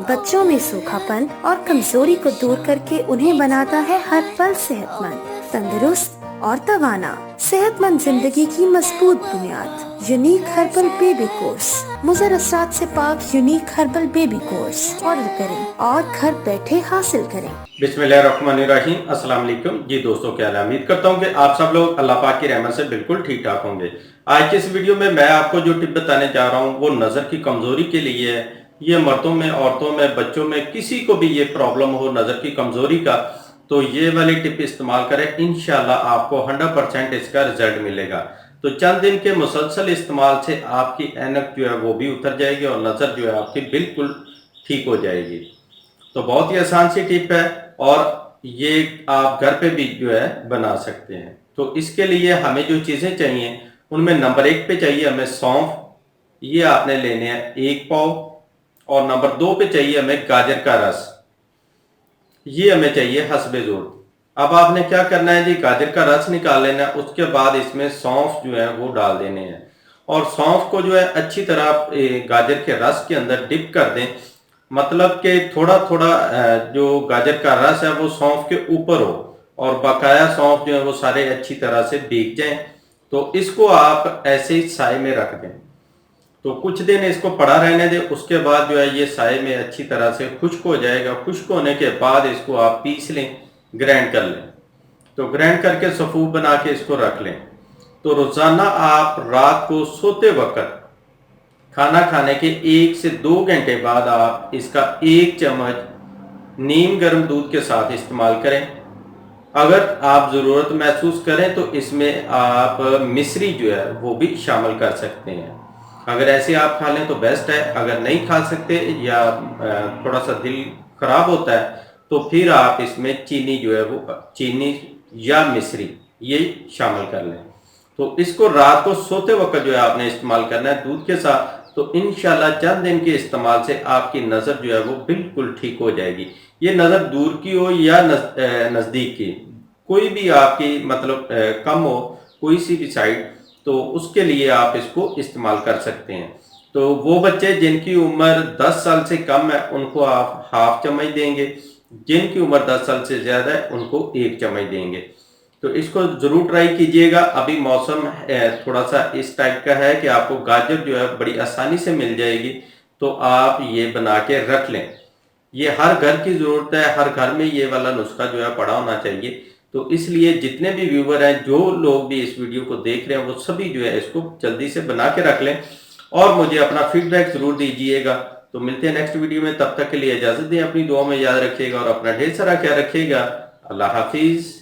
बच्चों में सूखापन और कमजोरी को दूर करके उन्हें बनाता है हर पल सेहतमंद, तंदुरुस्त और तवाना। सेहतमंद जिंदगी की मजबूत बुनियाद। Unique herbal baby course. मुज़र असरात से पाक unique herbal baby course order करें और घर बैठे हासिल करें। बिस्मिल्लाहिर्रहमानिर्रहीम। अस्सलाम वालेकुम जी दोस्तों, क्या हाल है? उम्मीद करता हूँ कि आप सब लोग अल्लाह पाक की रहमत से बिल्कुल ठीक ठाक होंगे। आज की इस वीडियो में मैं आपको जो टिप बताने जा रहा हूँ वो नज़र की कमज़ोरी के लिए है। ये मर्दों में, औरतों में, बच्चों में, किसी को भी ये प्रॉब्लम हो नज़र की कमज़ोरी का, तो ये वाली टिप इस्तेमाल करें। इंशाल्लाह आपको 100% इसका रिजल्ट मिलेगा। तो चंद दिन के मुसलसल इस्तेमाल से आपकी ऐनक जो है वो भी उतर जाएगी और नज़र जो है आपकी बिल्कुल ठीक हो जाएगी। तो बहुत ही आसान सी टिप है और ये आप घर पे भी जो है बना सकते हैं। तो इसके लिए हमें जो चीज़ें चाहिए उनमें नंबर 1 पे चाहिए हमें सौंफ, ये आपने लेने हैं 1 पाव। और नंबर 2 पे चाहिए हमें गाजर का रस, ये हमें चाहिए हस्बे ज़रूरत। अब आपने क्या करना है जी, गाजर का रस निकाल लेना है, उसके बाद इसमें सौंफ जो है वो डाल देने हैं और सौंफ को जो है अच्छी तरह गाजर के रस के अंदर डिप कर दें। मतलब कि थोड़ा थोड़ा जो गाजर का रस है वो सौंफ के ऊपर हो और बकाया सौंफ जो है वो सारे अच्छी तरह से भीग जाएं। तो इसको आप ऐसे ही साए में रख दें। तो कुछ दिन इसको पड़ा रहने दें, उसके बाद जो है ये साए में अच्छी तरह से खुश्क हो जाएगा। खुश्क होने के बाद इसको आप पीस लें, ग्राइंड कर लें। तो ग्राइंड करके सफ़ूफ बना के इसको रख लें। तो रोज़ाना आप रात को सोते वक्त खाना खाने के 1 से 2 घंटे बाद आप इसका 1 चम्मच नीम गर्म दूध के साथ इस्तेमाल करें। अगर आप ज़रूरत महसूस करें तो इसमें आप मिश्री जो है वो भी शामिल कर सकते हैं। अगर ऐसे आप खा लें तो बेस्ट है। अगर नहीं खा सकते या थोड़ा सा दिल ख़राब होता है तो फिर आप इसमें चीनी जो है वो चीनी या मिश्री ये शामिल कर लें। तो इसको रात को सोते वक्त जो है आपने इस्तेमाल करना है दूध के साथ। तो इंशाल्लाह चंद दिन के इस्तेमाल से आपकी नज़र जो है वो बिल्कुल ठीक हो जाएगी। ये नज़र दूर की हो या नज़दीक की, कोई भी आपकी मतलब कम हो कोई सी भी साइड, तो उसके लिए आप इसको इस्तेमाल कर सकते हैं। तो वो बच्चे जिनकी उम्र 10 साल से कम है उनको आप हाफ चम्मच देंगे, जिनकी उम्र 10 साल से ज़्यादा है उनको 1 चम्मच देंगे। तो इसको ज़रूर ट्राई कीजिएगा। अभी मौसम थोड़ा सा इस टाइप का है कि आपको गाजर जो है बड़ी आसानी से मिल जाएगी, तो आप ये बना के रख लें। ये हर घर की ज़रूरत है, हर घर में ये वाला नुस्खा जो है पड़ा होना चाहिए। तो इसलिए जितने भी व्यूवर हैं, जो लोग भी इस वीडियो को देख रहे हैं, वो सभी जो है इसको जल्दी से बना के रख लें और मुझे अपना फीडबैक ज़रूर दीजिएगा। तो मिलते हैं नेक्स्ट वीडियो में, तब तक के लिए इजाज़त दें। अपनी दुआ में याद रखिएगा और अपना ढेर सारा ख्याल रखिएगा। अल्लाह हाफिज़।